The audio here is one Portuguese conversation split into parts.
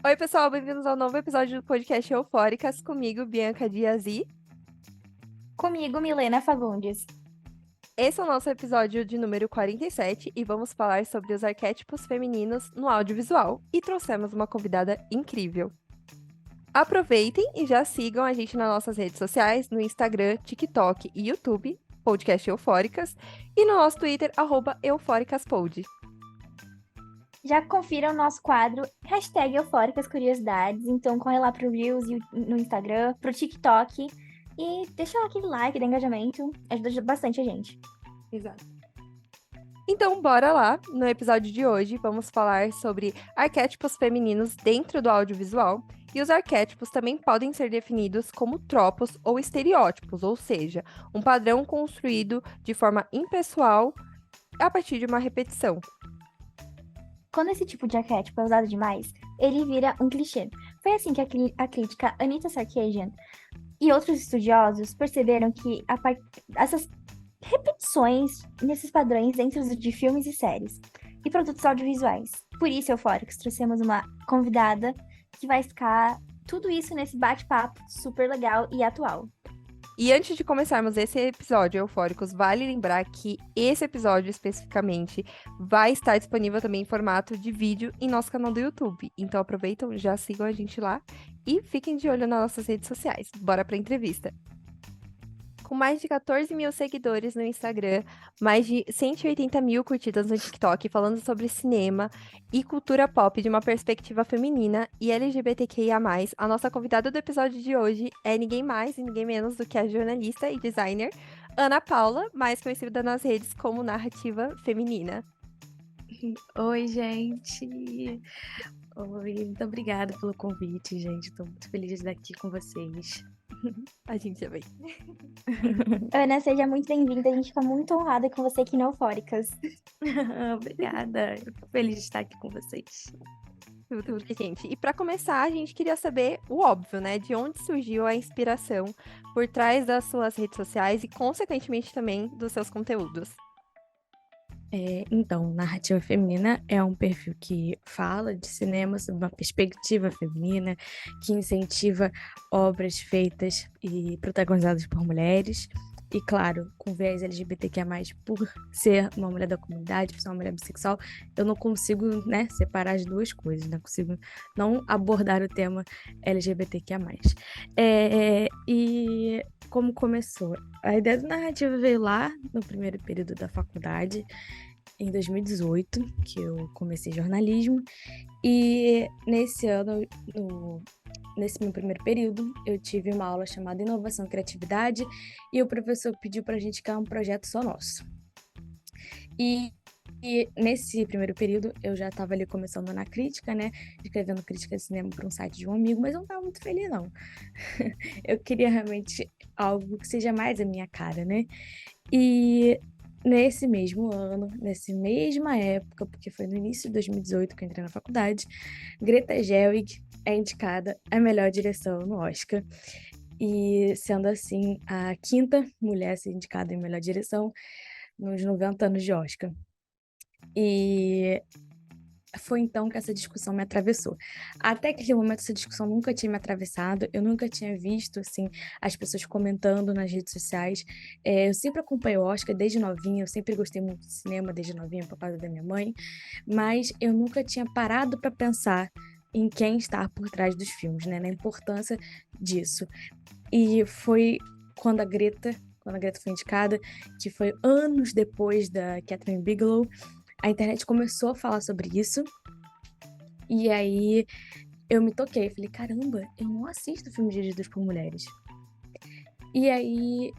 Oi, pessoal, bem-vindos ao novo episódio do podcast Eufóricas, comigo, Bianca Dias e... Comigo, Milena Fagundes. Esse é o nosso episódio de número 47 e vamos falar sobre os arquétipos femininos no audiovisual e trouxemos uma convidada incrível. Aproveitem e já sigam a gente nas nossas redes sociais, no Instagram, TikTok e YouTube, podcast Eufóricas, e no nosso Twitter, @eufóricaspod. Já confira o nosso quadro #EufóricasCuriosidades. Então corre lá pro Reels no Instagram, pro TikTok e deixa lá aquele like, dá engajamento. Ajuda bastante a gente. Exato. Então, bora lá. No episódio de hoje, vamos falar sobre arquétipos femininos dentro do audiovisual. E os arquétipos também podem ser definidos como tropos ou estereótipos, ou seja, um padrão construído de forma impessoal a partir de uma repetição. Quando esse tipo de arquétipo é usado demais, ele vira um clichê. Foi assim que a crítica Anita Sarkeesian e outros estudiosos perceberam que essas repetições nesses padrões dentro de filmes e séries e produtos audiovisuais. Por isso, Eufóricos, trouxemos uma convidada que vai ficar tudo isso nesse bate-papo super legal e atual. E antes de começarmos esse episódio, Eufóricos, vale lembrar que esse episódio especificamente vai estar disponível também em formato de vídeo em nosso canal do YouTube. Então aproveitam, já sigam a gente lá e fiquem de olho nas nossas redes sociais. Bora para a entrevista. Com mais de 14 mil seguidores no Instagram, mais de 180 mil curtidas no TikTok, falando sobre cinema e cultura pop de uma perspectiva feminina e LGBTQIA+, a nossa convidada do episódio de hoje é ninguém mais e ninguém menos do que a jornalista e designer Ana Paula, mais conhecida nas redes como Narrativa Feminina. Oi, gente! Oi, muito obrigada pelo convite, gente. Estou muito feliz de estar aqui com vocês. A gente também. Ana, seja muito bem-vinda. A gente fica muito honrada com você aqui no Eufóricas. Obrigada. Eu fico feliz de estar aqui com vocês. Tudo, gente. E para começar, a gente queria saber o óbvio, né? De onde surgiu a inspiração por trás das suas redes sociais e, consequentemente, também dos seus conteúdos. Então, Narrativa Feminina é um perfil que fala de cinema sob uma perspectiva feminina, que incentiva obras feitas e protagonizadas por mulheres. E, claro, com viés LGBTQIA+, por ser uma mulher da comunidade, por ser uma mulher bissexual, eu não consigo, né, separar as duas coisas, não consigo não abordar o tema LGBTQIA+. E como começou? A ideia da narrativa veio lá no primeiro período da faculdade, em 2018, que eu comecei jornalismo, e nesse ano, nesse meu primeiro período, eu tive uma aula chamada Inovação e Criatividade, e o professor pediu para a gente criar um projeto só nosso. E nesse primeiro período, eu já estava ali começando na crítica, né? Escrevendo crítica de cinema para um site de um amigo, mas eu não estava muito feliz, não. Eu queria realmente algo que seja mais a minha cara, né? E nesse mesmo ano, nessa mesma época, porque foi no início de 2018 que eu entrei na faculdade, Greta Gerwig é indicada a melhor direção no Oscar. E sendo assim, a quinta mulher a ser indicada em melhor direção nos 90 anos de Oscar. E foi então que essa discussão me atravessou. Até aquele momento, essa discussão nunca tinha me atravessado, eu nunca tinha visto, assim, as pessoas comentando nas redes sociais. Eu sempre acompanhei o Oscar desde novinha, eu sempre gostei muito de cinema desde novinha, por causa da minha mãe, mas eu nunca tinha parado para pensar em quem está por trás dos filmes, né, na importância disso. E foi quando a Greta foi indicada, que foi anos depois da Catherine Bigelow, a internet começou a falar sobre isso, e aí eu me toquei, falei, caramba, eu não assisto filmes dirigidos por mulheres. E aí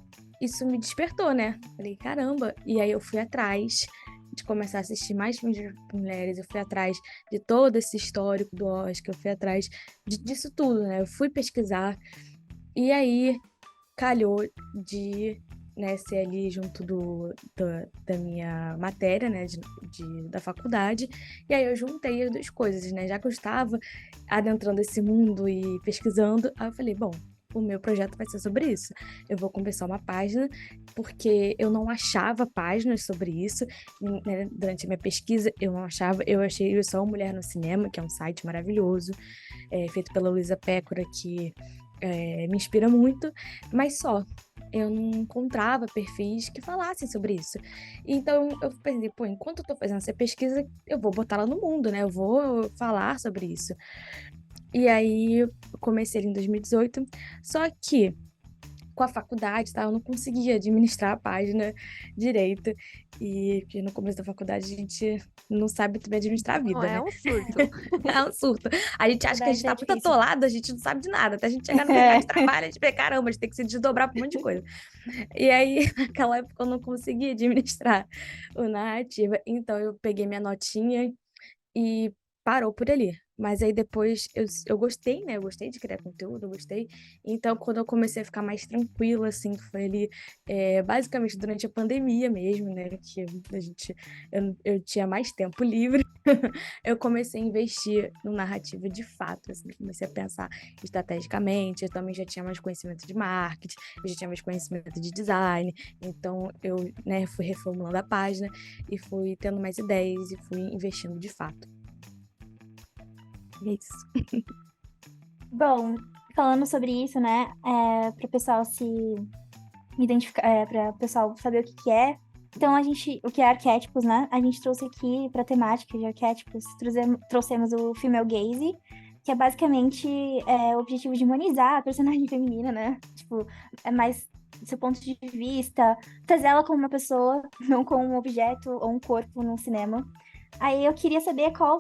isso me despertou, né? Falei, caramba, e aí eu fui atrás de começar a assistir mais filmes dirigidos por mulheres, eu fui atrás de todo esse histórico do Oscar, eu fui atrás disso tudo, né? Eu fui pesquisar, e aí calhou de, né, ser ali junto da minha matéria, né, da faculdade, e aí eu juntei as duas coisas, né, já que eu estava adentrando esse mundo e pesquisando, aí eu falei, bom, o meu projeto vai ser sobre isso. Eu vou começar uma página, porque eu não achava páginas sobre isso, né? Durante a minha pesquisa, eu não achava, eu achei só Mulher no Cinema, que é um site maravilhoso, feito pela Luísa Pécora, que me inspira muito, mas só. Eu não encontrava perfis que falassem sobre isso. Então, eu pensei, pô, enquanto eu tô fazendo essa pesquisa, eu vou botar ela no mundo, né? Eu vou falar sobre isso. E aí, eu comecei ali em 2018, só que com a faculdade, tá? Eu não conseguia administrar a página direito. E porque no começo da faculdade a gente não sabe também administrar a Não, vida, é né? um surto. É um surto. A gente acha que a gente Faculdade é tá muito difícil. atolado, a gente não sabe de nada. Até a gente chegar no mercado de trabalho, a gente vê, caramba, a gente tem que se desdobrar pra um monte de coisa. E aí, naquela época, eu não conseguia administrar o narrativa. Então, eu peguei minha notinha e parou por ali. Mas aí depois eu gostei, né? Eu gostei de criar conteúdo, eu gostei. Então, quando eu comecei a ficar mais tranquila, assim, foi ali, basicamente durante a pandemia mesmo, né? Que eu tinha mais tempo livre. Eu comecei a investir no narrativa de fato, assim, comecei a pensar estrategicamente. Eu também já tinha mais conhecimento de marketing, eu já tinha mais conhecimento de design. Então, eu, né, fui reformulando a página e fui tendo mais ideias e fui investindo de fato. E é isso. Bom, falando sobre isso, né, para o pessoal se identificar, para o pessoal saber o que que é. Então, o que é arquétipos, né? A gente trouxe aqui para temática de arquétipos, trouxemos o female gaze, que é basicamente o objetivo de humanizar a personagem feminina, né? Tipo, é mais do seu ponto de vista, trazer ela como uma pessoa, não como um objeto ou um corpo no cinema. Aí eu queria saber qual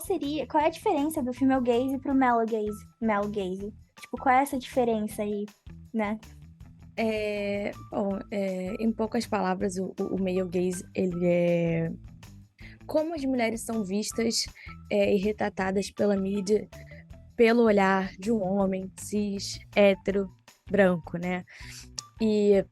é a diferença do female gaze pro male gaze. Tipo, qual é essa diferença aí, né? Bom, em poucas palavras, o male gaze, ele é como as mulheres são vistas e retratadas pela mídia pelo olhar de um homem cis, hétero, branco, né? E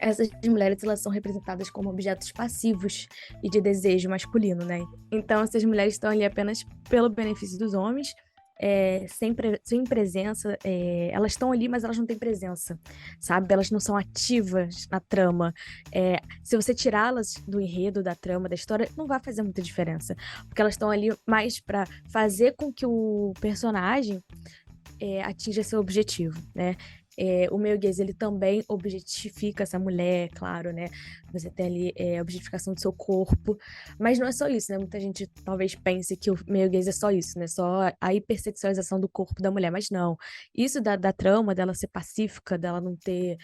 essas mulheres, elas são representadas como objetos passivos e de desejo masculino, né? Então, essas mulheres estão ali apenas pelo benefício dos homens, sem presença. Elas estão ali, mas elas não têm presença, sabe? Elas não são ativas na trama. Se você tirá-las do enredo, da trama, da história, não vai fazer muita diferença. Porque elas estão ali mais para fazer com que o personagem atinja seu objetivo, né? O male gaze, ele também objetifica essa mulher, claro, né? Você tem ali a objetificação do seu corpo, mas não é só isso, né? Muita gente talvez pense que o male gaze é só isso, né? Só a hipersexualização do corpo da mulher, mas não. Isso da trama, dela ser pacífica, dela não ter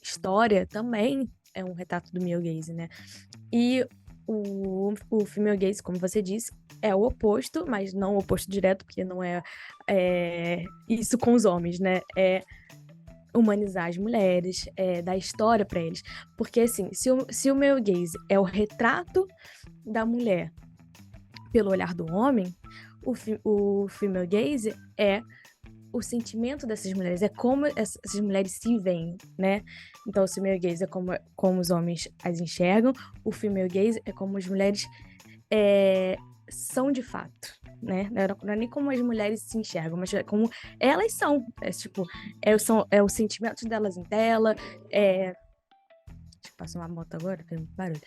história, também é um retrato do male gaze, né? E o female gaze, como você disse, é o oposto, mas não o oposto direto, porque não é isso com os homens, né? É humanizar as mulheres, dar história para eles. Porque, assim, se o male gaze é o retrato da mulher pelo olhar do homem, o female gaze é o sentimento dessas mulheres, é como essas mulheres se veem, né? Então, o female gaze é como os homens as enxergam, o female gaze é como as mulheres são de fato, né? Não é nem como as mulheres se enxergam, mas é como elas são. Tipo, o sentimento delas em tela. Deixa eu passar uma moto agora, tem muito barulho.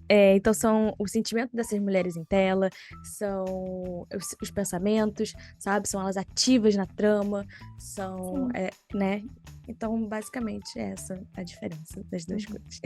Então, são o sentimento dessas mulheres em tela, são os pensamentos, sabe? São elas ativas na trama, são, né? Então, basicamente, essa é a diferença das duas coisas.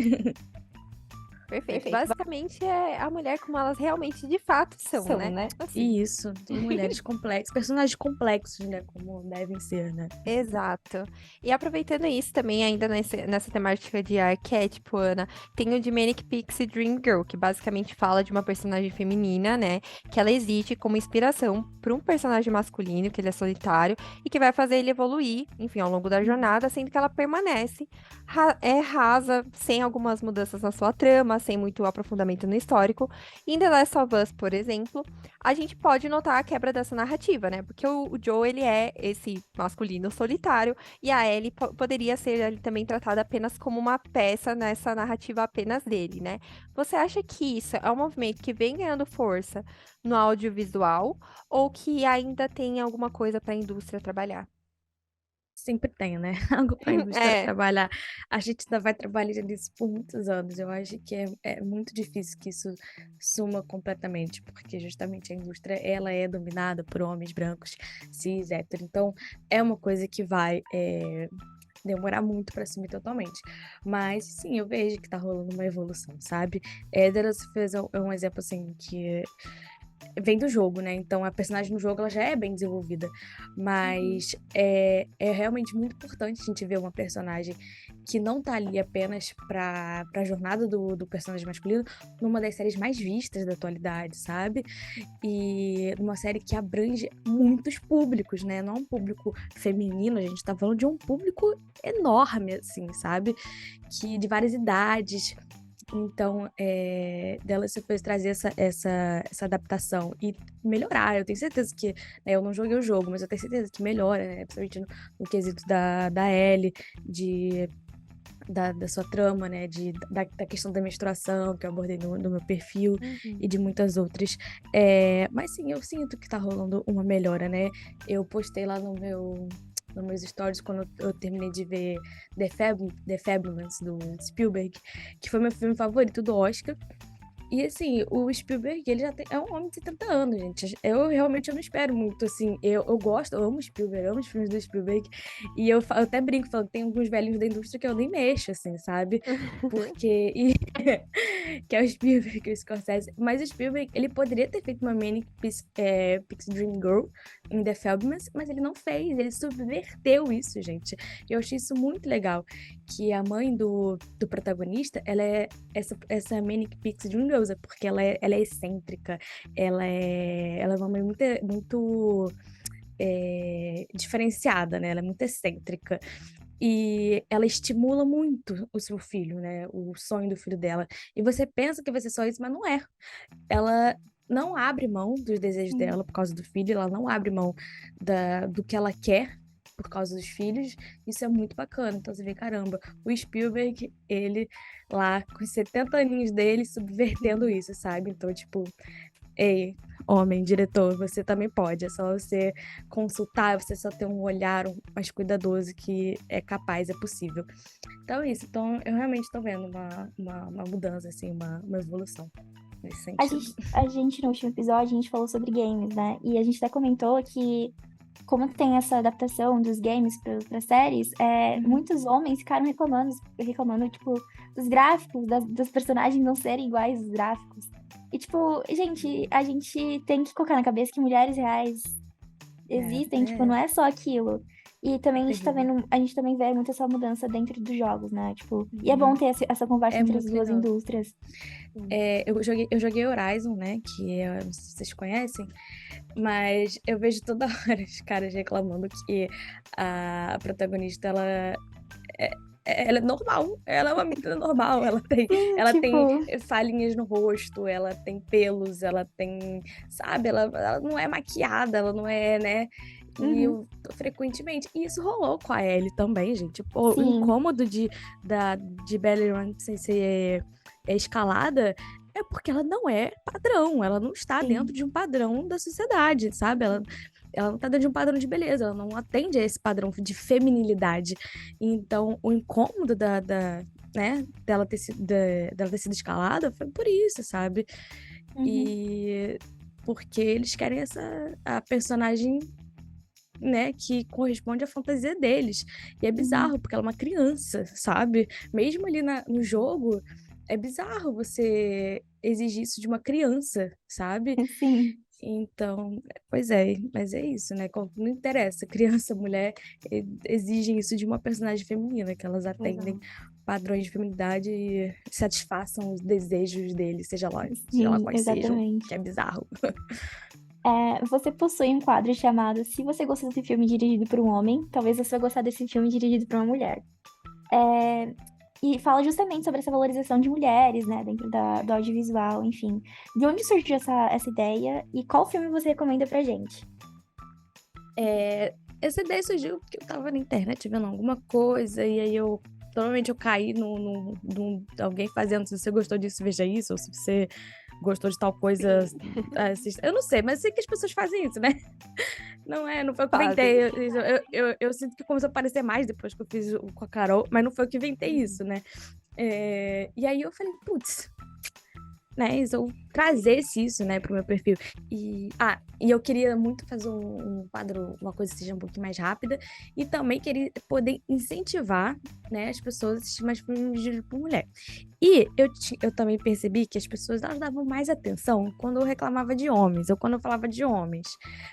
Perfeito. Basicamente é a mulher como elas realmente de fato são, né? Assim. Isso, tem mulheres complexas, personagens complexos, né? Como devem ser, né? Exato. E aproveitando isso também, ainda nessa temática de arquétipo, Ana, tem o de Manic Pixie Dream Girl, que basicamente fala de uma personagem feminina, né? Que ela existe como inspiração para um personagem masculino, que ele é solitário, e que vai fazer ele evoluir, enfim, ao longo da jornada, sendo que ela permanece rasa, sem algumas mudanças na sua trama, sem muito aprofundamento no histórico. Em The Last of Us, por exemplo, a gente pode notar a quebra dessa narrativa, né? Porque o Joe, ele é esse masculino solitário, e a Ellie poderia ser ali também tratada apenas como uma peça nessa narrativa apenas dele, né? Você acha que isso é um movimento que vem ganhando força no audiovisual ou que ainda tem alguma coisa para a indústria trabalhar? sempre tem, né? Algo para a indústria É. trabalhar. A gente ainda vai trabalhar nisso por muitos anos. Eu acho que é muito difícil que isso suma completamente, porque justamente a indústria ela é dominada por homens brancos, cis, hétero. Então, é uma coisa que vai demorar muito para assumir totalmente. Mas sim, eu vejo que tá rolando uma evolução, sabe? The Last of Us é um exemplo assim que vem do jogo, né? Então a personagem no jogo ela já é bem desenvolvida. Mas é realmente muito importante a gente ver uma personagem que não tá ali apenas pra jornada do personagem masculino numa das séries mais vistas da atualidade, sabe? E numa série que abrange muitos públicos, né? Não é um público feminino, a gente tá falando de um público enorme, assim, sabe? Que de várias idades. Então, dela se fez trazer essa adaptação e melhorar. Eu tenho certeza que, né, eu não joguei o jogo, mas eu tenho certeza que melhora, né? Principalmente no quesito da Ellie, da sua trama, né? Da questão da menstruação, que eu abordei no meu perfil, Uhum. e de muitas outras. Mas sim, eu sinto que tá rolando uma melhora, né? Eu postei lá nos meus stories quando eu terminei de ver The Fabelmans, do Spielberg, que foi meu filme favorito do Oscar. E assim, o Spielberg, ele é um homem de 70 anos, gente. Eu não espero muito, assim. Eu gosto, eu amo Spielberg, eu amo os filmes do Spielberg. E eu até brinco, falando que tem alguns velhinhos da indústria que eu nem mexo, assim, sabe? Porque. Que é o Spielberg e o Scorsese. Mas o Spielberg, ele poderia ter feito uma Pixie Dream Girl em The Fabelmans, mas ele não fez. Ele subverteu isso, gente. E eu achei isso muito legal. Que a mãe do protagonista, ela é essa Manic Pixie Dream Girl, porque ela é excêntrica, ela é uma mãe muito diferenciada, né? Ela é muito excêntrica. E ela estimula muito o seu filho, né? O sonho do filho dela. E você pensa que vai ser só isso, mas não é. Ela não abre mão dos desejos Sim. dela por causa do filho, ela não abre mão do que ela quer por causa dos filhos. Isso é muito bacana. Então você vê, caramba, o Spielberg, ele lá com os 70 aninhos dele, subvertendo isso, sabe? Então, tipo, ei, homem, diretor, você também pode. É só você consultar, você só ter um olhar mais cuidadoso que é capaz, é possível. Então é isso. Então eu realmente tô vendo uma mudança, assim, uma evolução nesse sentido. A gente, no último episódio, a gente falou sobre games, né? E a gente até comentou que, como tem essa adaptação dos games para séries, muitos homens ficaram reclamando, tipo, dos gráficos, dos personagens não serem iguais aos gráficos. E, tipo, gente, a gente tem que colocar na cabeça que mulheres reais existem, tipo, não é só aquilo. E também a gente tá terrível. vendo, a gente também vê muito essa mudança dentro dos jogos, né? Tipo, e é bom ter essa conversa É entre as muito duas legal. indústrias. Eu joguei Horizon, né? Que eu não sei se vocês conhecem, mas eu vejo toda hora os caras reclamando que a protagonista, ela é normal, ela é uma menina normal, Sim, ela tem tipo, falhinhas no rosto, ela tem pelos, ela tem, sabe, ela não é maquiada, ela não é, né? E uhum, eu frequentemente. E isso rolou com a Ellie também, gente. Pô, o sim, incômodo de Belly Run sem ser escalada é porque ela não é padrão, ela não está dentro sim, de um padrão da sociedade, sabe? Ela não tá dentro de um padrão de beleza, ela não atende a esse padrão de feminilidade. Então, o incômodo né, dela ter sido escalada foi por isso, sabe? uhum, E porque eles querem a personagem, né, que corresponde à fantasia deles. E é uhum, bizarro, porque ela é uma criança, sabe? Mesmo ali no jogo, é bizarro você exigir isso de uma criança, sabe? sim, Então, pois mas é isso, né? Não interessa, criança, mulher, exigem isso de uma personagem feminina, que elas atendem exato. padrões de feminilidade e satisfaçam os desejos deles, seja lá Sim, quais sejam, que exatamente. é bizarro. Você possui um quadro chamado Se Você Gostou desse filme dirigido por um homem, talvez você vai gostar desse filme dirigido por uma mulher. É, e fala justamente sobre essa valorização de mulheres, né, dentro do audiovisual, enfim. De onde surgiu essa ideia e qual filme você recomenda pra gente? Essa ideia surgiu porque eu tava na internet vendo alguma coisa, e aí provavelmente eu caí alguém fazendo, se você gostou disso, veja isso, ou se você gostou de tal coisa, assista. Eu não sei, mas sei que as pessoas fazem isso, né? Não foi o que eu inventei. Eu sinto que começou a aparecer mais depois que eu fiz com a Carol, mas não foi o que inventei isso, né? E aí eu falei, putz, né? Eu trazesse isso, né, pro meu perfil. E eu queria muito fazer um quadro, uma coisa que seja um pouquinho mais rápida, e também queria poder incentivar, né, as pessoas a assistir mais filmes dirigidos por mulher. E eu também percebi que as pessoas elas davam mais atenção quando eu reclamava de homens, ou quando eu falava de homens.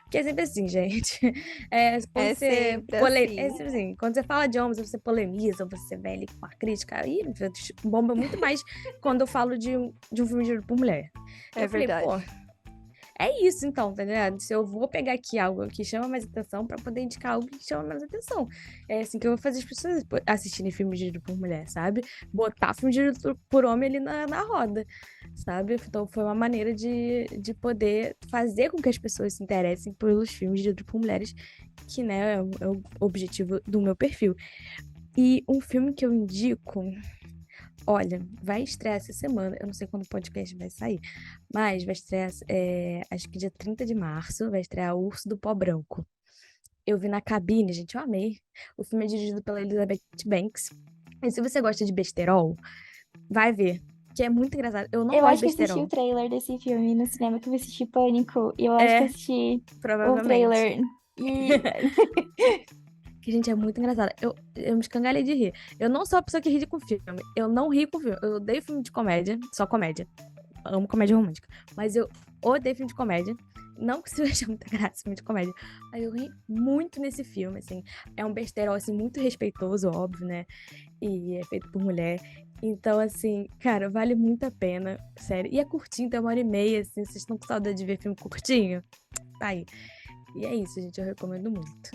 Porque é sempre assim, gente. Quando É você sempre é assim. sempre assim, quando você fala de homens, você polemiza, você vem ali com a crítica, aí bomba muito mais quando eu falo de um filme dirigido por mulher. É Eu falei, verdade. pô, é isso então, tá ligado? Se eu vou pegar aqui algo que chama mais atenção pra poder indicar algo que chama mais atenção. É assim que eu vou fazer as pessoas assistirem filme dirigido por mulher, sabe? Botar filme dirigido por homem ali na roda, sabe? Então foi uma maneira de poder fazer com que as pessoas se interessem pelos filmes dirigidos por mulheres, que, né, é o objetivo do meu perfil. E um filme que eu indico. Olha, vai estrear essa semana. Eu não sei quando o podcast vai sair, mas vai estrear, acho que dia 30 de março, vai estrear O Urso do Pó Branco. Eu vi na cabine, gente, eu amei. O filme é dirigido pela Elizabeth Banks. E se você gosta de besterol, vai ver, que é muito engraçado. Eu não Eu gosto de acho que eu assisti o besterol. trailer desse filme no cinema, que eu assisti Pânico. E eu acho que eu assisti o Provavelmente. trailer. E Que, gente, é muito engraçado. Eu me escangalhei de rir. Eu não sou a pessoa que ri com filme. Eu não ri com filme. Eu odeio filme de comédia, só comédia. Amo comédia romântica. Mas eu odeio filme de comédia. Não que seja muita graça filme de comédia. Mas eu ri muito nesse filme, assim. É um besterol, assim, muito respeitoso, óbvio, né? E é feito por mulher. Então, assim, cara, vale muito a pena, sério. E é curtinho, tem 1h30, assim. Vocês estão com saudade de ver filme curtinho? Tá aí. E é isso, gente. Eu recomendo muito.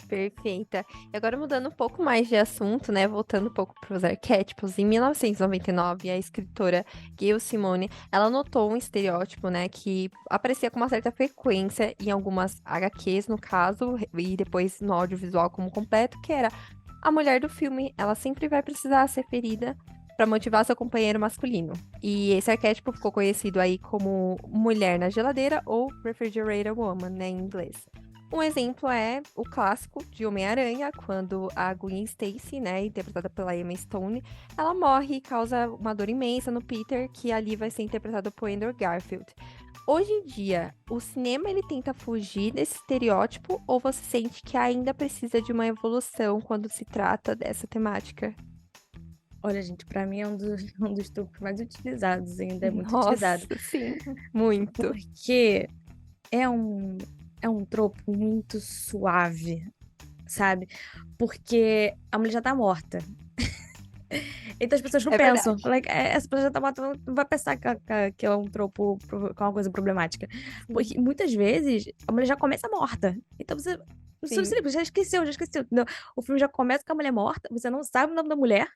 Perfeita. E agora mudando um pouco mais de assunto, né? Voltando um pouco para os arquétipos, em 1999, a escritora Gayle Simone, ela notou um estereótipo, né, que aparecia com uma certa frequência em algumas HQs, no caso, e depois no audiovisual como completo, que era a mulher do filme, ela sempre vai precisar ser ferida para motivar seu companheiro masculino. E esse arquétipo ficou conhecido aí como mulher na geladeira ou refrigerator woman, né, em inglês. Um exemplo é o clássico de Homem-Aranha, quando a Gwen Stacy, né, interpretada pela Emma Stone, ela morre e causa uma dor imensa no Peter, que ali vai ser interpretado por Andrew Garfield. Hoje em dia, o cinema ele tenta fugir desse estereótipo ou você sente que ainda precisa de uma evolução quando se trata dessa temática? Olha, gente, pra mim é um dos truques mais utilizados, ainda é muito Nossa, utilizado. sim, muito. Porque é um tropo muito suave, sabe? Porque a mulher já tá morta. Então as pessoas não É pensam. verdade. Essa pessoa já tá morta, não vai pensar que é um tropo, que é uma coisa problemática. Sim, Porque muitas vezes a mulher já começa morta. Então você sim. já esqueceu, entendeu? O filme já começa com a mulher morta, você não sabe o nome da mulher.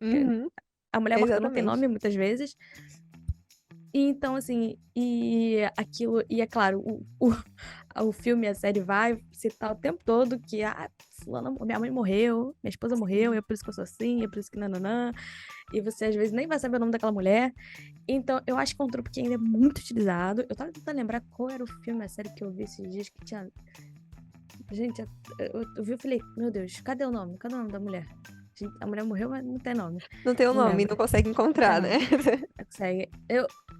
Uhum, A mulher morta não tem exatamente. nome muitas vezes. E então, assim, e aquilo, e é claro, o filme, a série vai citar o tempo todo que minha mãe morreu, minha esposa morreu, e é por isso que eu sou assim, é por isso que nananã, e você às vezes nem vai saber o nome daquela mulher. Então, eu acho que é um truque que ainda é muito utilizado. Eu tava tentando lembrar qual era o filme, a série que eu vi esses dias que tinha. Gente, eu vi e falei, meu Deus, cadê o nome? Cadê o nome da mulher? Gente, a mulher morreu, mas não tem nome. Não tem o Não nome, lembro. não consegue Não tem encontrar, né? nome. Consegue.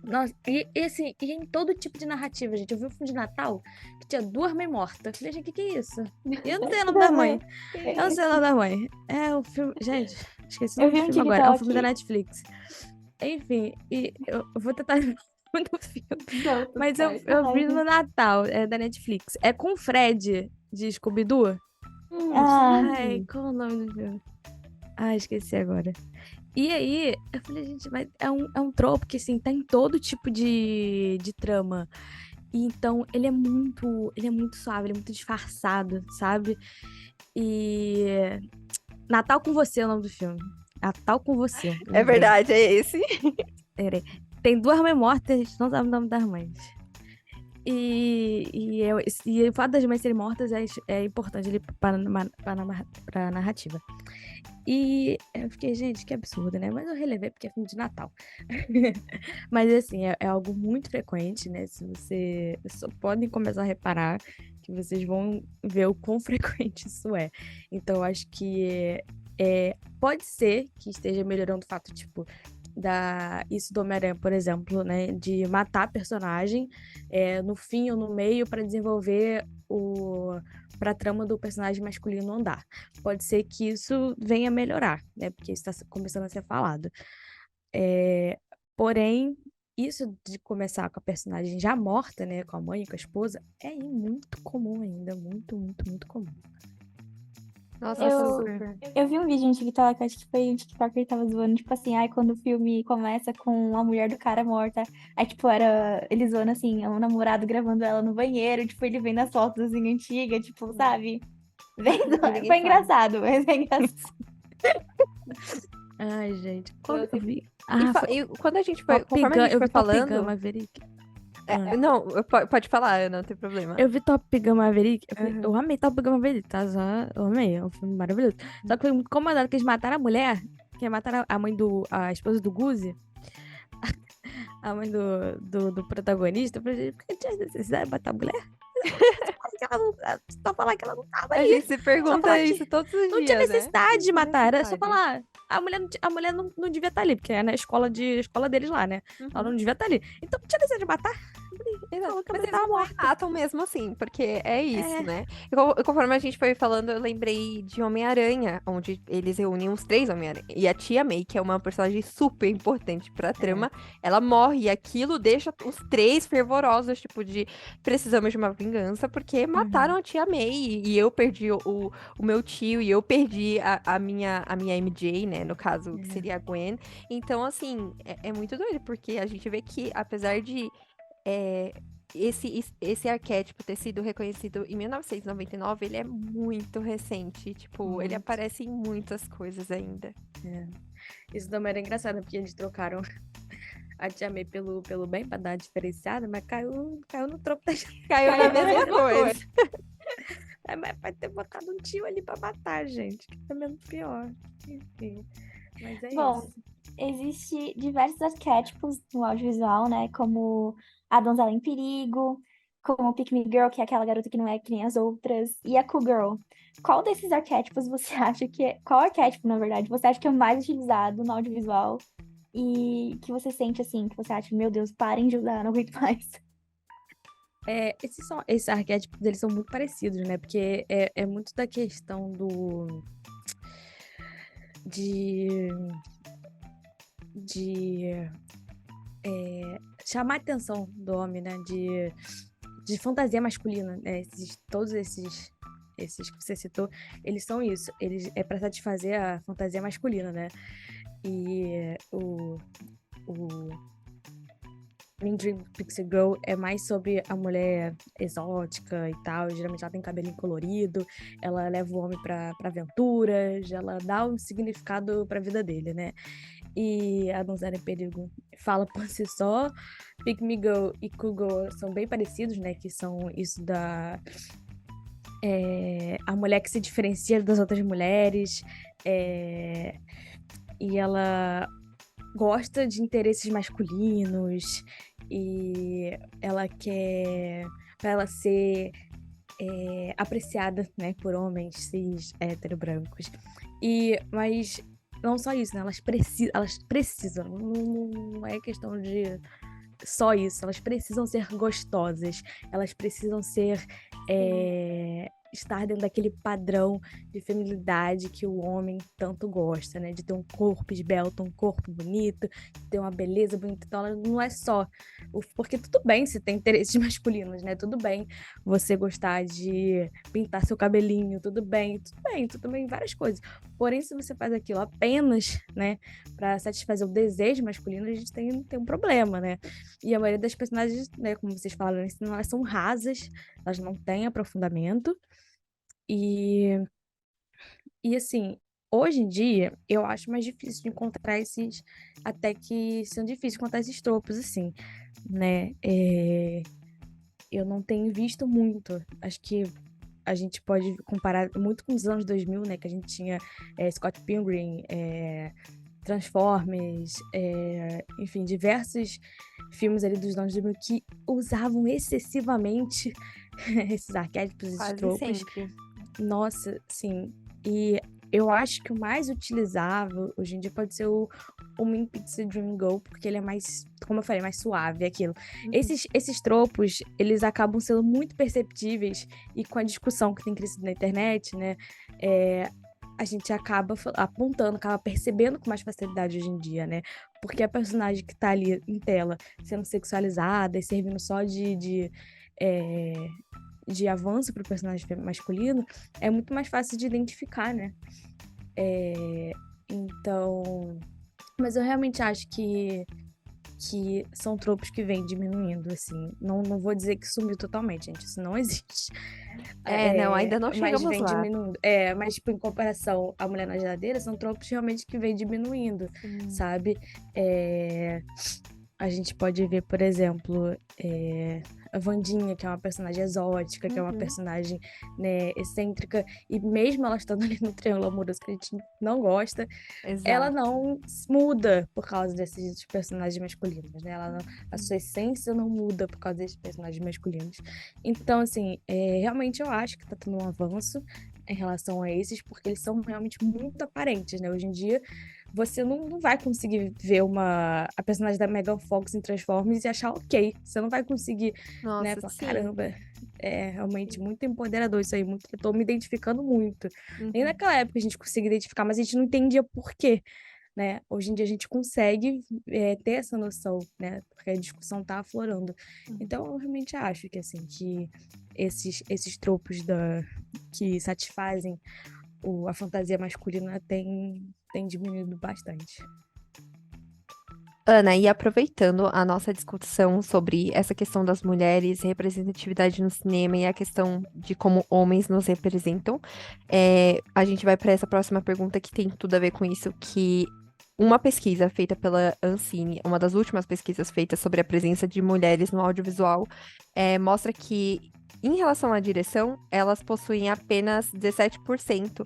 Nossa, e assim, e em todo tipo de narrativa, gente. Eu vi um filme de Natal que tinha 2 mães mortas. Eu falei, gente, o que é isso? E eu não sei o nome da mãe. Eu não sei o nome da mãe. É o filme. Gente, esqueci o eu nome vi do um filme agora. É um TikTok. filme da Netflix. Enfim, e eu vou tentar lembrar o nome do filme. Não, tudo Mas eu, certo. eu vi no Natal, é da Netflix. É com o Fred de Scooby-Doo. Ah, Ai, qual é o nome do filme? Ah, esqueci agora. E aí, eu falei, gente, mas é um tropo que, assim, tá em todo tipo de trama. E então, ele é muito suave, ele é muito disfarçado, sabe? E Natal com Você é o nome do filme. Natal com Você, É lembrei. verdade, é esse. Peraí. Tem 2 mães mortas, a gente não sabe o nome das mães. E o fato das mães serem mortas é importante ali pra narrativa. E eu fiquei, gente, que absurdo, né? Mas eu relevei porque é filme de Natal. Mas, assim, é algo muito frequente, né? Se você só podem começar a reparar que vocês vão ver o quão frequente isso é. Então, eu acho que pode ser que esteja melhorando o fato, tipo, isso do Homem-Aranha, por exemplo, né? De matar personagem no fim ou no meio para desenvolver pra trama do personagem masculino andar. Pode ser que isso venha a melhorar, né? Porque isso está começando a ser falado. É, porém, isso de começar com a personagem já morta, né? Com a mãe e com a esposa, é muito comum ainda. Muito, muito, muito comum. Nossa, Eu, super. eu vi um vídeo no TikTok, acho que foi um TikTok que ele tava zoando, tipo assim, ai, quando o filme começa com a mulher do cara morta, aí, tipo, era ele zoando assim, o namorado gravando ela no banheiro, tipo, ele vendo as fotos assim, antigas, tipo, sabe? Vendo. E ninguém Foi fala. engraçado, mas é engraçado. Ai, gente. Quando eu vi. E quando a gente foi, Top conforme a Gun, gente eu foi vi Top Gun falando, Maverick. Ah. não, pode falar, Ana, não tem problema. Eu vi Top Gun Maverick. Uhum. Eu amei Top Gun Maverick, tá? Eu amei, é um filme maravilhoso. Só que foi muito incomodado que eles mataram a mulher, que mataram a mãe a esposa do Guzi, a mãe do protagonista. Eu falei, por que tinha necessidade de matar a mulher? Só falar que ela não tava A ali. gente se pergunta falar isso todos os Não tinha dias, né? necessidade de Não tinha matar, era só necessidade. falar. A mulher não devia estar ali, porque é na escola deles lá, né? Ela não devia estar ali. Então não tinha necessidade de matar. Exato. Falou que a Mas mulher eles tava vão lá e morta. matam mesmo assim, porque é isso, É. né? E conforme a gente foi falando, eu lembrei de Homem-Aranha, onde eles reúnem os três Homem-Aranha. E a Tia May, que é uma personagem super importante pra trama, ela morre. E aquilo deixa os três fervorosos, tipo, de precisamos de uma vingança, porque mataram a Tia May. E eu perdi o meu tio, e eu perdi a minha MJ, né? No caso, que seria a Gwen. Então, assim, é muito doido, porque a gente vê que, apesar de é, esse arquétipo ter sido reconhecido em 1999, ele é muito recente. Tipo, ele Muito. aparece em muitas coisas ainda. Isso também era engraçado, porque eles trocaram a Tia May pelo bem pra dar uma diferenciada, mas caiu no troco da gente. Caiu na mesma coisa. Mas pode ter botado um tio ali pra matar, gente, que é menos pior. Enfim, mas é Bom, isso. existe diversos arquétipos no audiovisual, né? Como a donzela em perigo, como o Pick Me Girl, que é aquela garota que não é que nem as outras, e a Cool Girl. Qual desses arquétipos você acha que é... Qual arquétipo, na verdade, você acha que é o mais utilizado no audiovisual e que você sente assim, que você acha, meu Deus, parem de usar, não aguento mais. Esses arquétipos, eles são muito parecidos, né? Porque é muito da questão de chamar a atenção do homem, né? De fantasia masculina, né? Todos esses que você citou, eles são isso. Eles é para satisfazer a fantasia masculina, né? E o Mean Dream Pixie Girl é mais sobre a mulher exótica e tal. Geralmente ela tem cabelinho colorido, ela leva o homem pra aventuras, ela dá um significado pra vida dele, né? E a Donzela em Perigo fala por si só. Pick Me Girl e Cool Girl são bem parecidos, né? Que são isso a mulher que se diferencia das outras mulheres. E ela gosta de interesses masculinos e ela quer, para ela ser apreciada, né, por homens cis, hétero, brancos. Mas não só isso, né? Elas precisam, não é questão de só isso, elas precisam ser gostosas, elas precisam ser estar dentro daquele padrão de feminilidade que o homem tanto gosta, né? De ter um corpo esbelto, um corpo bonito, de ter uma beleza bonita. Então, ela não é só... Porque tudo bem se tem interesses masculinos, né? Tudo bem você gostar de pintar seu cabelinho, tudo bem, várias coisas. Porém, se você faz aquilo apenas, né, para satisfazer o desejo masculino, a gente tem um problema, né? E a maioria das personagens, né, como vocês falaram, elas são rasas, elas não têm aprofundamento. E assim, hoje em dia, eu acho mais difícil de encontrar até que são difíceis de encontrar esses tropos, assim, né? eu não tenho visto muito. Acho que a gente pode comparar muito com os anos 2000, né? Que a gente tinha Scott Pilgrim, Transformers, enfim, diversos filmes ali dos anos 2000 que usavam excessivamente esses arquétipos, esses Quase tropos. sempre. Nossa, sim. E eu acho que o mais utilizável hoje em dia pode ser o Mean Pizza Dream Go, porque ele é mais, como eu falei, mais suave, aquilo. Esses tropos, eles acabam sendo muito perceptíveis e com a discussão que tem crescido na internet, né, a gente acaba apontando, acaba percebendo com mais facilidade hoje em dia, né? Porque a personagem que tá ali em tela sendo sexualizada e servindo só eh, de avanço para o personagem masculino, é muito mais fácil de identificar, né? Então, mas eu realmente acho que são tropos que vêm diminuindo, assim. Não vou dizer que sumiu totalmente, gente, isso não existe. Não, ainda não Mas chegamos vem lá. diminuindo. Mas, tipo, em comparação à Mulher na Geladeira, são tropos realmente que vêm diminuindo, sabe? A gente pode ver, por exemplo, a Wandinha, que é uma personagem exótica, que é uma personagem, né, excêntrica, e mesmo ela estando ali no triângulo amoroso que a gente não gosta, ela Exato. não muda por causa desses personagens masculinos, né? A sua essência não muda por causa desses personagens masculinos. Então, assim, realmente eu acho que tá tendo um avanço em relação a esses, porque eles são realmente muito aparentes, né? Hoje em dia, você não vai conseguir ver a personagem da Megan Fox em Transformers e achar ok. Você não vai conseguir, né? Nossa, Falar, sim. caramba, é realmente muito empoderador isso aí, muito, eu tô me identificando muito. Nem Uhum. naquela época a gente conseguia identificar, mas a gente não entendia por quê, né? Hoje em dia a gente consegue ter essa noção, né? Porque a discussão tá aflorando. Então eu realmente acho que, assim, que esses tropos que satisfazem a fantasia masculina tem diminuído bastante. Ana, e aproveitando a nossa discussão sobre essa questão das mulheres, representatividade no cinema e a questão de como homens nos representam, a gente vai para essa próxima pergunta que tem tudo a ver com isso, que uma pesquisa feita pela Ancine, uma das últimas pesquisas feitas sobre a presença de mulheres no audiovisual, mostra que, em relação à direção, elas possuem apenas 17%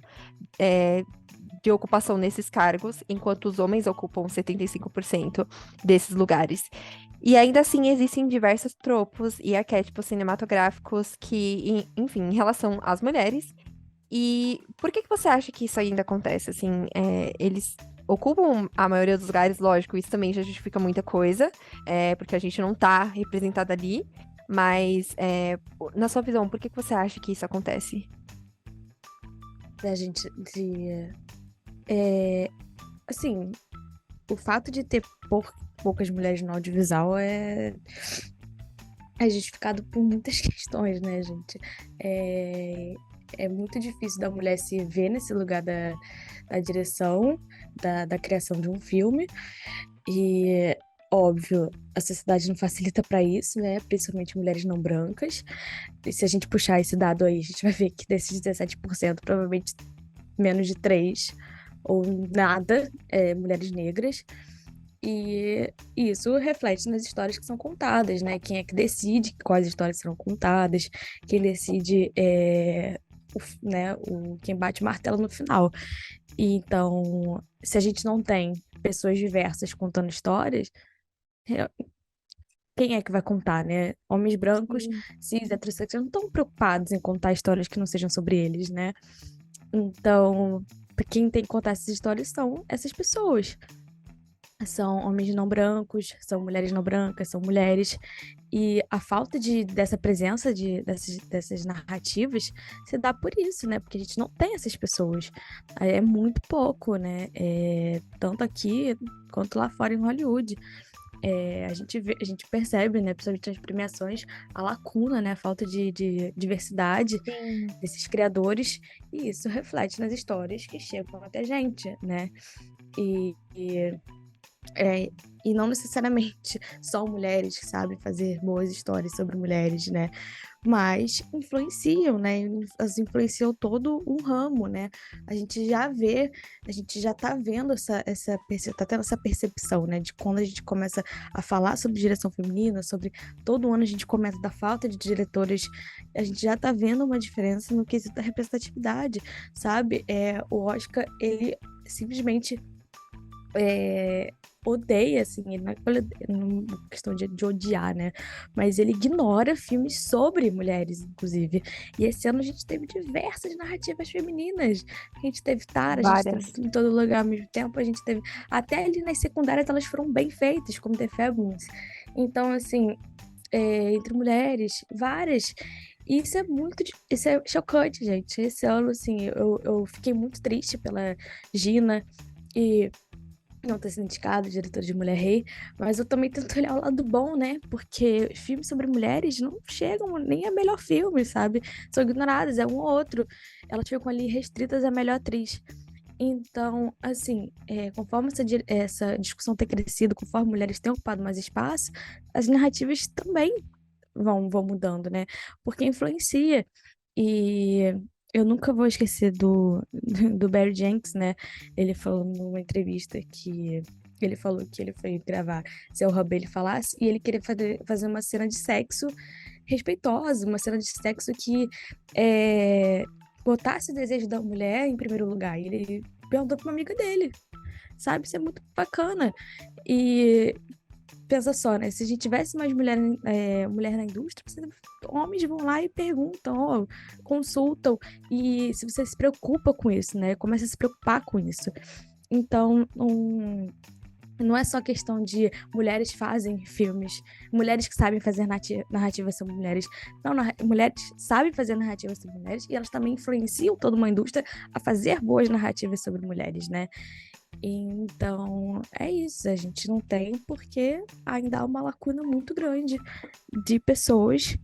de ocupação nesses cargos, enquanto os homens ocupam 75% desses lugares. E ainda assim existem diversos tropos e arquétipos cinematográficos que, enfim, em relação às mulheres. E por que que você acha que isso ainda acontece? Assim, eles ocupam a maioria dos lugares, lógico, isso também já justifica muita coisa, porque a gente não tá representada ali. Mas, na sua visão, por que que você acha que isso acontece? Da gente assim, o fato de ter poucas mulheres no audiovisual é justificado por muitas questões, né, gente? É muito difícil da mulher se ver nesse lugar da direção, da criação de um filme. E, óbvio, a sociedade não facilita para isso, né? Principalmente mulheres não brancas. E se a gente puxar esse dado aí, a gente vai ver que desses 17%, provavelmente menos de 3 ou nada, mulheres negras. E isso reflete nas histórias que são contadas, né? Quem é que decide quais histórias serão contadas, quem decide quem bate o martelo no final. E então, se a gente não tem pessoas diversas contando histórias, é, quem é que vai contar, né? Homens brancos, cis, heterossexuais não estão preocupados em contar histórias que não sejam sobre eles, né? Então, quem tem que contar essas histórias são essas pessoas. São homens não brancos, são mulheres não brancas, são mulheres. E a falta dessa presença dessas narrativas se dá por isso, né? Porque a gente não tem essas pessoas. É muito pouco, né? Tanto aqui quanto lá fora em Hollywood. A gente percebe, né, principalmente nas premiações, a lacuna, né, a falta de diversidade Sim. desses criadores, e isso reflete nas histórias que chegam até a gente, né? E É, e não necessariamente só mulheres que sabem fazer boas histórias sobre mulheres, né? Mas influenciam, né? Elas influenciam todo um ramo, né? A gente já vê, a gente já tá vendo tá tendo essa percepção, né? De quando a gente começa a falar sobre direção feminina, sobre todo ano a gente comenta da falta de diretoras, a gente já tá vendo uma diferença no quesito da representatividade, sabe? O Oscar, ele simplesmente é, odeia, assim, ele não é questão de odiar, né? Mas ele ignora filmes sobre mulheres, inclusive. E esse ano a gente teve diversas narrativas femininas. A gente teve Tara, a gente teve Várias. Tudo em Todo Lugar ao mesmo tempo, a gente teve. Até ali nas secundárias elas foram bem feitas, como The Fabulous. Então, assim, entre mulheres, várias. E isso é chocante, gente. Esse ano, assim, eu fiquei muito triste pela Gina. E não ter sido indicado, diretor de Mulher Rei, mas eu também tento olhar o lado bom, né? Porque filmes sobre mulheres não chegam nem a melhor filme, sabe? São ignoradas, é um ou outro. Elas ficam ali restritas à melhor atriz. Então, assim, conforme essa discussão tem crescido, conforme mulheres têm ocupado mais espaço, as narrativas também vão mudando, né? Porque influencia. E eu nunca vou esquecer do Barry Jenkins, né? Ele falou numa entrevista que ele falou que ele foi gravar Se Eu Roubei Ele Falasse e ele queria fazer uma cena de sexo respeitosa, uma cena de sexo que botasse o desejo da mulher em primeiro lugar. E ele perguntou pra uma amiga dele, sabe? Isso é muito bacana. E pensa só, né? Se a gente tivesse mais mulher na indústria, homens vão lá e perguntam, ó, consultam. E se você se preocupa com isso, né? Começa a se preocupar com isso. Então, não é só questão de mulheres fazem filmes, mulheres que sabem fazer narrativas sobre mulheres. Não, mulheres sabem fazer narrativas sobre mulheres e elas também influenciam toda uma indústria a fazer boas narrativas sobre mulheres, né? Então, é isso. A gente não tem porque ainda há uma lacuna muito grande de pessoas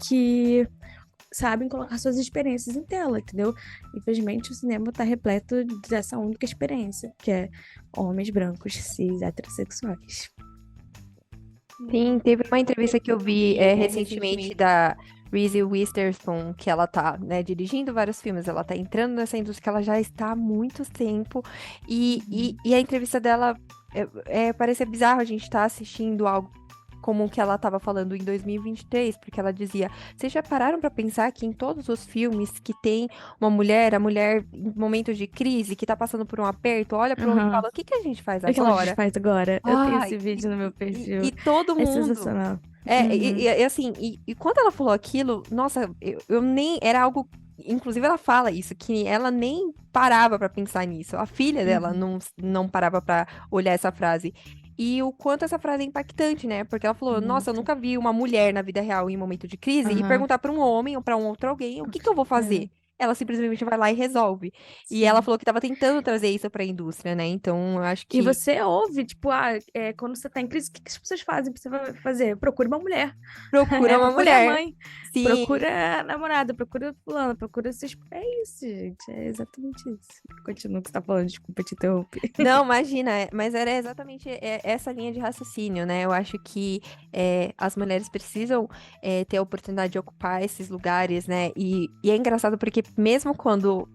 que sabem colocar suas experiências em tela, entendeu? Infelizmente, o cinema está repleto dessa única experiência, que é homens brancos, cis, heterossexuais. Sim, teve uma entrevista que eu vi recentemente da Reese Witherspoon, que ela tá, né, dirigindo vários filmes, ela tá entrando nessa indústria que ela já está há muito tempo, e a entrevista dela parecia bizarro a gente estar assistindo algo como o que ela estava falando em 2023, porque ela dizia, vocês já pararam para pensar que em todos os filmes que tem uma mulher, a mulher em momentos de crise, que tá passando por um aperto, olha pro homem e Aham. fala, o que que a gente faz O que ela agora? faz agora? Eu tenho Ah, esse vídeo no meu perfil. e todo É mundo. sensacional. É, Uhum. e assim, e quando ela falou aquilo, nossa, eu nem. Era algo. Inclusive, ela fala isso, que ela nem parava pra pensar nisso. A filha dela Uhum. não parava pra olhar essa frase. E o quanto essa frase é impactante, né? Porque ela falou: Nossa, eu Muito. nunca vi uma mulher na vida real em momento de crise e Aham. perguntar pra um homem ou pra um outro alguém o que que eu vou É, fazer. Ela simplesmente vai lá e resolve. E ela sim. falou que estava tentando trazer isso pra indústria, né? Então, eu acho E que você ouve, tipo, quando você tá em crise, o que que as pessoas fazem pra você fazer? Procure uma mulher. procura uma Procure a mulher. mãe. Sim. Procura a namorada. Procura fulano. Procura seus... É isso, gente. É exatamente isso. Continua o que você tá falando. Desculpa te interromper. Não, imagina, mas era exatamente essa linha de raciocínio, né? Eu acho que as mulheres precisam ter a oportunidade de ocupar esses lugares, né? E é engraçado porque mesmo quando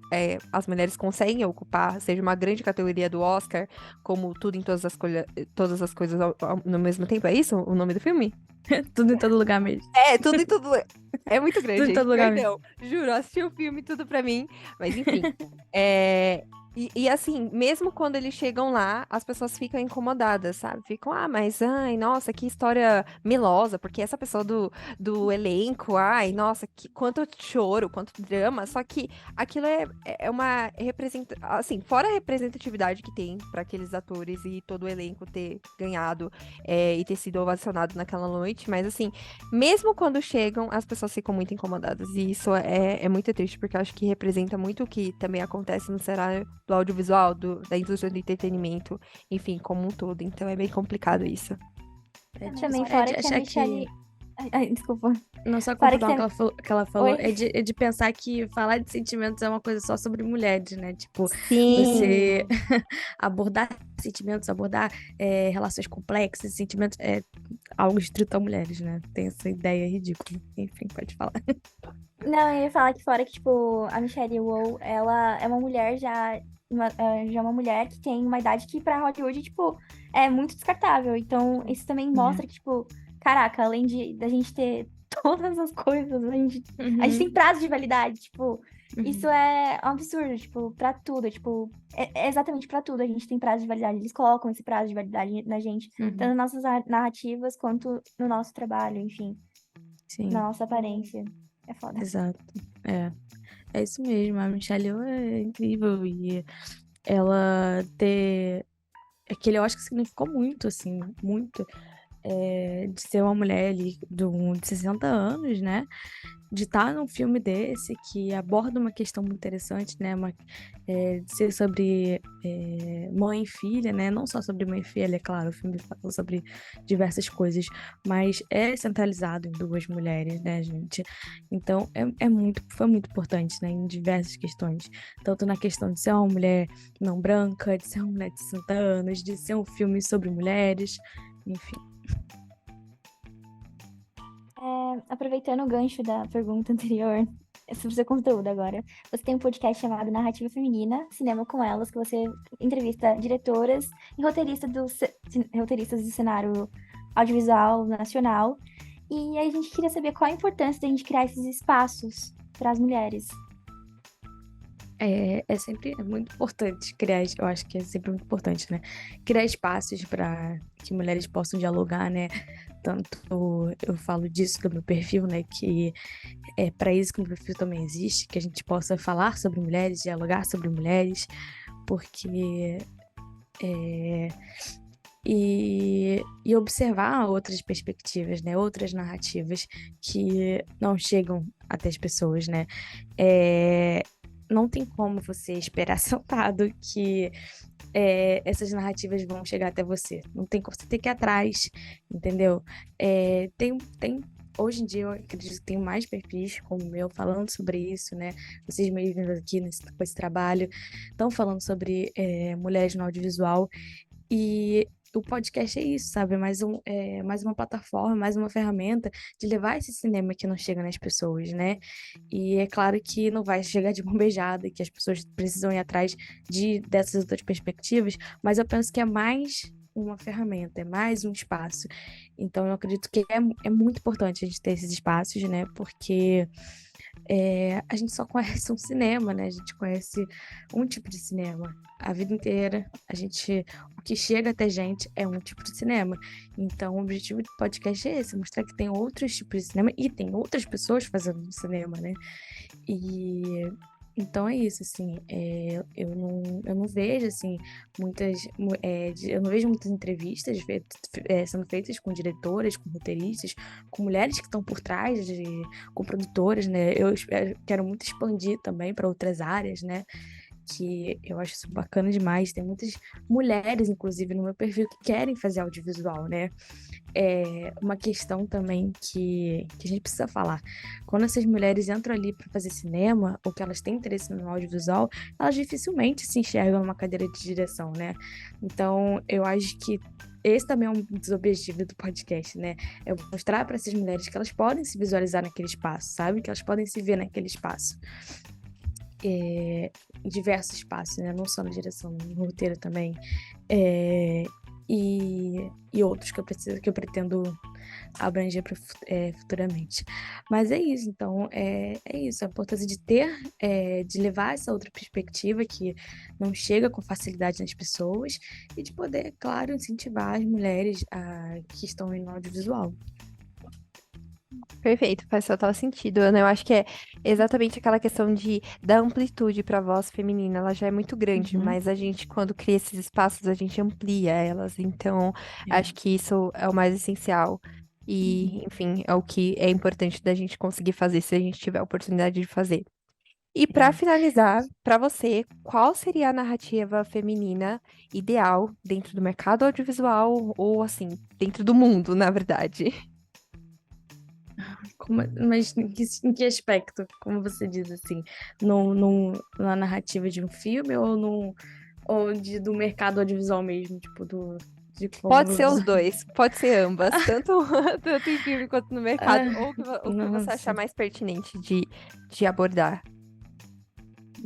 as mulheres conseguem ocupar, seja uma grande categoria do Oscar, como tudo em todas as coisas no mesmo tempo, é isso o nome do filme? Tudo em todo lugar mesmo. É, tudo e tudo. É muito Tudo grande, em gente. todo lugar mesmo. Perdão. Juro, assisti o filme tudo pra mim. Mas enfim. É, e assim, mesmo quando eles chegam lá, as pessoas ficam incomodadas, sabe? Ficam, mas ai, nossa, que história melosa, porque essa pessoa do elenco, ai, nossa, quanto choro, quanto drama. Só que aquilo é uma assim, fora a representatividade que tem pra aqueles atores e todo o elenco ter ganhado e ter sido ovacionado naquela noite, mas assim. Mesmo quando chegam, as pessoas ficam muito incomodadas. E isso é muito triste, porque eu acho que representa muito o que também acontece no cenário do audiovisual, da indústria do entretenimento, enfim, como um todo. Então é bem complicado isso. Também É fora de que a achar que... Michelle. Ai, desculpa. Não só Fora que confirmar o você. que ela falou, Oi? é de pensar que falar de sentimentos é uma coisa só sobre mulheres, né? Tipo, você Sim. abordar sentimentos, abordar relações complexas, sentimentos, algo estrito a mulheres, né? Tem essa ideia ridícula. Enfim, pode falar. Não, eu ia falar que fora que, tipo, a Michelle Yeoh, ela é uma mulher já uma mulher que tem uma idade que pra Hollywood, tipo, é muito descartável. Então, isso também mostra que, tipo, caraca, além da gente ter todas as coisas, a gente tem Uhum, prazo de validade, tipo, isso uhum, é um absurdo, tipo, pra tudo, tipo, é exatamente pra tudo a gente tem prazo de validade. Eles colocam esse prazo de validade na gente, tanto uhum. nas nossas narrativas quanto no nosso trabalho, enfim, na Sim, nossa aparência. É foda. exato. É. É isso mesmo, a Michelle Yeoh é incrível e ela ter aquele, eu acho que significou muito, assim, muito, de ser uma mulher ali de 60 anos, né? De estar num filme desse que aborda uma questão muito interessante, né? De ser sobre mãe e filha, né? Não só sobre mãe e filha, é claro, o filme fala sobre diversas coisas, mas é centralizado em duas mulheres, né, gente? Então, foi muito importante, né? Em diversas questões. Tanto na questão de ser uma mulher não branca, de ser uma mulher de 60 anos, de ser um filme sobre mulheres, enfim. Aproveitando o gancho da pergunta anterior, é sobre o seu conteúdo agora. Você tem um podcast chamado Narrativa Feminina, Cinema com Elas, que você entrevista diretoras e roteiristas do cenário audiovisual nacional. E aí a gente queria saber qual a importância da gente criar esses espaços para as mulheres. É sempre muito importante criar, eu acho que é sempre muito importante, né? Criar espaços para que mulheres possam dialogar, né? Tanto eu falo disso do meu perfil, né? Que é para isso que o meu perfil também existe, que a gente possa falar sobre mulheres, dialogar sobre mulheres, porque e observar outras perspectivas, né? Outras narrativas que não chegam até as pessoas, né? É, não tem como você esperar sentado que essas narrativas vão chegar até você. Não tem como você ter que ir atrás, entendeu? Hoje em dia eu acredito que tem mais perfis como o meu falando sobre isso, né? Vocês mesmos aqui com esse trabalho estão falando sobre mulheres no audiovisual e o podcast é isso, sabe? Mais uma plataforma, mais uma ferramenta de levar esse cinema que não chega nas pessoas, né? E é claro que não vai chegar de mão beijada, que as pessoas precisam ir atrás dessas outras perspectivas, mas eu penso que é mais uma ferramenta, é mais um espaço. Então, eu acredito que é muito importante a gente ter esses espaços, né? Porque a gente só conhece um cinema, né? A gente conhece um tipo de cinema a vida inteira. O que chega até gente é um tipo de cinema. Então, o objetivo do podcast é esse, mostrar que tem outros tipos de cinema e tem outras pessoas fazendo cinema, né? E então é isso, assim, eu não vejo, assim, eu não vejo muitas entrevistas sendo feitas com diretoras, com roteiristas, com mulheres que estão por trás, com produtoras, né? Quero muito expandir também para outras áreas, né? Que eu acho isso bacana demais. Tem muitas mulheres, inclusive, no meu perfil que querem fazer audiovisual, né? É uma questão também que a gente precisa falar. Quando essas mulheres entram ali para fazer cinema, ou que elas têm interesse no audiovisual, elas dificilmente se enxergam numa cadeira de direção, né? Então, eu acho que esse também é um dos objetivos do podcast, né? É mostrar para essas mulheres que elas podem se visualizar naquele espaço, sabe? Que elas podem se ver naquele espaço. Em diversos espaços, né? Não só na direção, no roteiro também. É, e outros que eu pretendo abranger futuramente. Mas é isso, então, é isso, a importância de de levar essa outra perspectiva que não chega com facilidade nas pessoas e de poder, claro, incentivar as mulheres que estão no audiovisual. Perfeito, faz total sentido, Ana. Eu acho que é exatamente aquela questão de dar amplitude para a voz feminina. Ela já é muito grande, Uhum, mas a gente, quando cria esses espaços, a gente amplia elas. Então, acho é, que isso é o mais essencial. uhum, E, enfim, é o que é importante da gente conseguir fazer se a gente tiver a oportunidade de fazer. E para é. finalizar, para você, qual seria a narrativa feminina ideal dentro do mercado audiovisual ou assim, dentro do mundo, na verdade? Mas em que aspecto, como você diz assim, na narrativa de um filme ou Ou do mercado audiovisual mesmo, tipo, de Pode como... ser os dois, pode ser ambas, tanto em filme quanto no mercado, ou o que você Nossa, achar mais pertinente de abordar.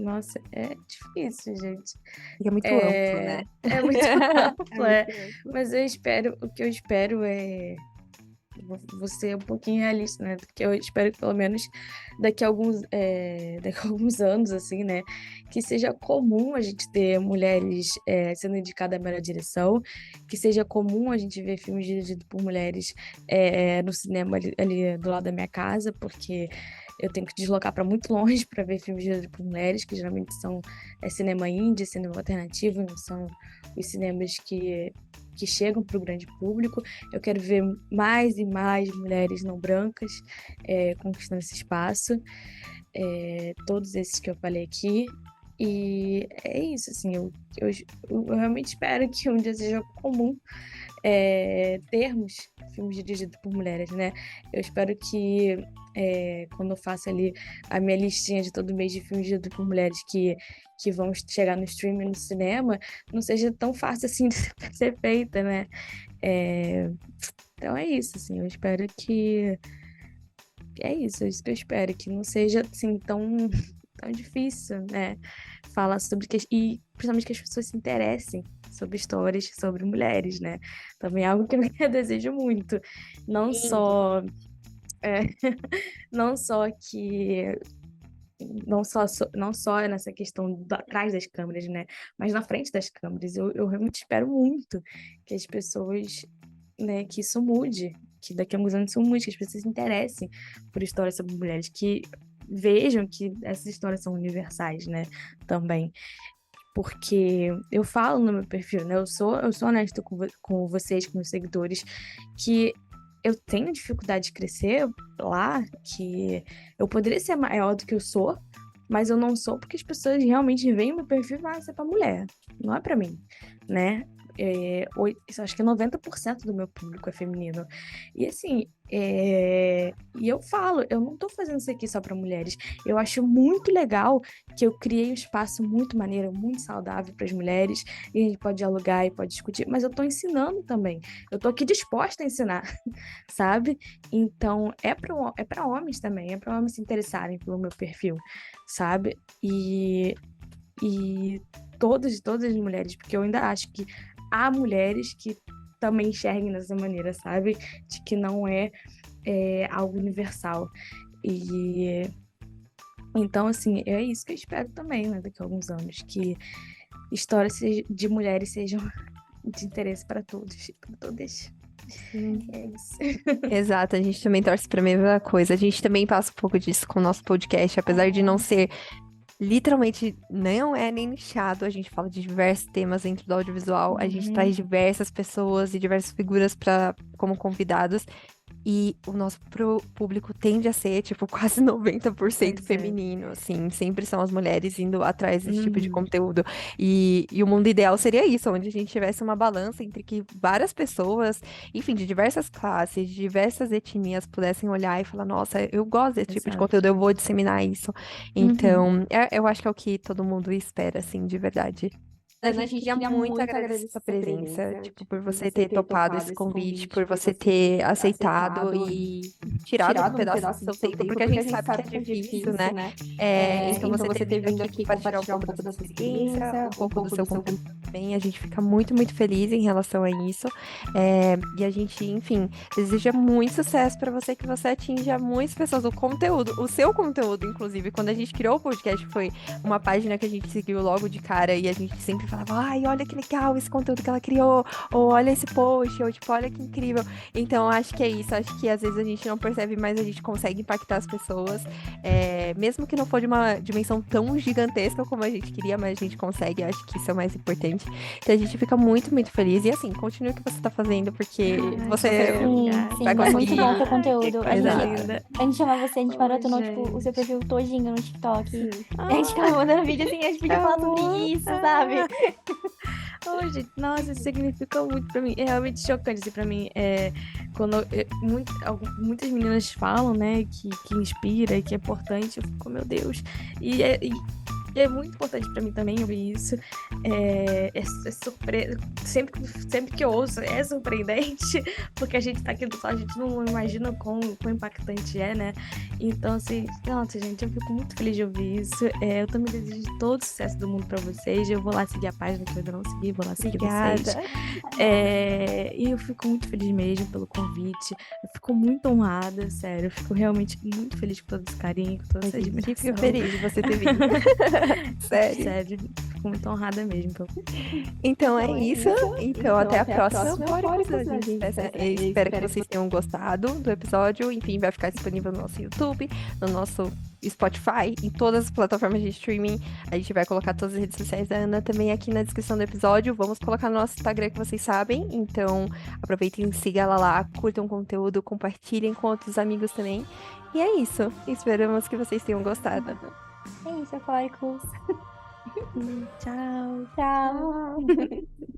nossa, é difícil, gente. E é muito amplo, né? É muito É amplo, muito amplo. Mas o que eu espero é. Vou ser um pouquinho realista, né? Porque eu espero que pelo menos daqui a alguns anos, assim, né? Que seja comum a gente ter mulheres sendo indicadas à melhor direção, que seja comum a gente ver filmes dirigidos por mulheres no cinema ali do lado da minha casa, porque eu tenho que deslocar para muito longe para ver filmes dirigidos por mulheres, que geralmente são cinema indie, cinema alternativo, não são os cinemas que chegam para o grande público. Eu quero ver mais e mais mulheres não brancas conquistando esse espaço, todos esses que eu falei aqui. E é isso, assim, eu realmente espero que um dia seja comum termos filmes dirigidos por mulheres, né? Eu espero que quando eu faço ali a minha listinha de todo mês de filmes dirigidos por mulheres que vão chegar no streaming no cinema, não seja tão fácil assim de ser feita, né? Então é isso, assim, eu espero que é isso que eu espero, que não seja assim tão difícil, né? Falar sobre e principalmente que as pessoas se interessem sobre histórias sobre mulheres, né? Também é algo que eu desejo muito. Não Sim. só é, não só que não só nessa questão atrás das câmeras, né? Mas na frente das câmeras. Eu realmente espero muito que as pessoas, né, que isso mude, que daqui a alguns anos isso mude, que as pessoas se interessem por histórias sobre mulheres, que vejam que essas histórias são universais, né? Também. Porque eu falo no meu perfil, né? Eu sou honesta com vocês, com meus seguidores, que eu tenho dificuldade de crescer lá, que eu poderia ser maior do que eu sou, mas eu não sou porque as pessoas realmente veem o meu perfil e falam, isso é pra mulher, não é pra mim, né? Acho que 90% do meu público é feminino. E assim, e eu falo, eu não tô fazendo isso aqui só pra mulheres. Eu acho muito legal que eu criei um espaço muito maneiro, muito saudável para as mulheres, e a gente pode dialogar e pode discutir, mas eu tô ensinando também. Eu tô aqui disposta a ensinar, sabe? Então, é para homens também, é para homens se interessarem pelo meu perfil, sabe? E todas as mulheres, porque eu ainda acho que há mulheres que também enxerguem dessa maneira, sabe? De que não é algo universal. E então, assim, é isso que eu espero também, né, daqui a alguns anos, que histórias de mulheres sejam de interesse para todos, para todas. É isso. Exato, a gente também torce para a mesma coisa. A gente também passa um pouco disso com o nosso podcast, apesar de não ser literalmente, não é nem nichado. A gente fala de diversos temas dentro do audiovisual. A gente traz diversas pessoas e diversas figuras como convidados. E o nosso público tende a ser, tipo, quase 90% Pois é. feminino, assim. Sempre são as mulheres indo atrás desse tipo de conteúdo. E o mundo ideal seria isso, onde a gente tivesse uma balança entre que várias pessoas, enfim, de diversas classes, de diversas etnias, pudessem olhar e falar, nossa, eu gosto desse tipo de Exato. conteúdo, eu vou disseminar isso. Então, eu acho que é o que todo mundo espera, assim, de verdade. A gente queria muito agradecer sua presença, tipo, por você ter topado esse convite, por você ter aceitado e tirado um pedaço do seu tempo, porque a gente sabe que é difícil, né? Então, você ter vindo aqui compartilhar um pouco da sua experiência, um pouco do seu conteúdo também, a gente fica muito, muito feliz em relação a isso. E a gente, enfim, deseja muito sucesso para você, que você atinja muitas pessoas. O seu conteúdo, inclusive, quando a gente criou o podcast, foi uma página que a gente seguiu logo de cara e a gente sempre falava, ai, olha que legal esse conteúdo que ela criou, ou olha esse post, ou tipo, olha que incrível. Então, acho que é isso, acho que às vezes a gente não percebe, mas a gente consegue impactar as pessoas, mesmo que não for de uma dimensão tão gigantesca como a gente queria, mas a gente consegue, acho que isso é o mais importante. Então, a gente fica muito, muito feliz. E assim, continue o que você tá fazendo, porque você Sim, vai é conseguir. muito bom o seu conteúdo. A Exato. gente chama você, a gente maratonou, tipo, o seu perfil todinho no TikTok. E a gente ficava mandando vídeo assim, a gente podia falar sobre isso, sabe? Oh, gente, nossa, isso significa muito pra mim. É realmente chocante, assim, pra mim. Quando muitas meninas falam, né, que inspira e que é importante, eu fico, meu Deus. E E é muito importante pra mim também ouvir isso. É surpresa. Sempre que eu ouço, é surpreendente, porque a gente tá aqui do lado, a gente não imagina quão impactante é, né? Então, assim, nossa, gente, eu fico muito feliz de ouvir isso. Eu também desejo todo o sucesso do mundo pra vocês. Eu vou lá seguir a página que eu ainda não segui, vou lá seguir vocês. Obrigada. E eu fico muito feliz mesmo pelo convite. Eu fico muito honrada, sério. Eu fico realmente muito feliz com todo esse carinho, com toda essa A gente admiração. fica feliz de você ter vindo. Sério. Sério, fico muito honrada mesmo. Então é isso. Então até a próxima. Espero que vocês tenham gostado do episódio. Enfim, vai ficar disponível no nosso YouTube, no nosso Spotify, em todas as plataformas de streaming. A gente vai colocar todas as redes sociais da Ana também aqui na descrição do episódio. Vamos colocar no nosso Instagram, que vocês sabem. Então aproveitem, sigam ela lá, curtam o conteúdo, compartilhem com outros amigos também. E é isso. Esperamos que vocês tenham gostado. É isso, Eufóricos. Tchau. Tchau.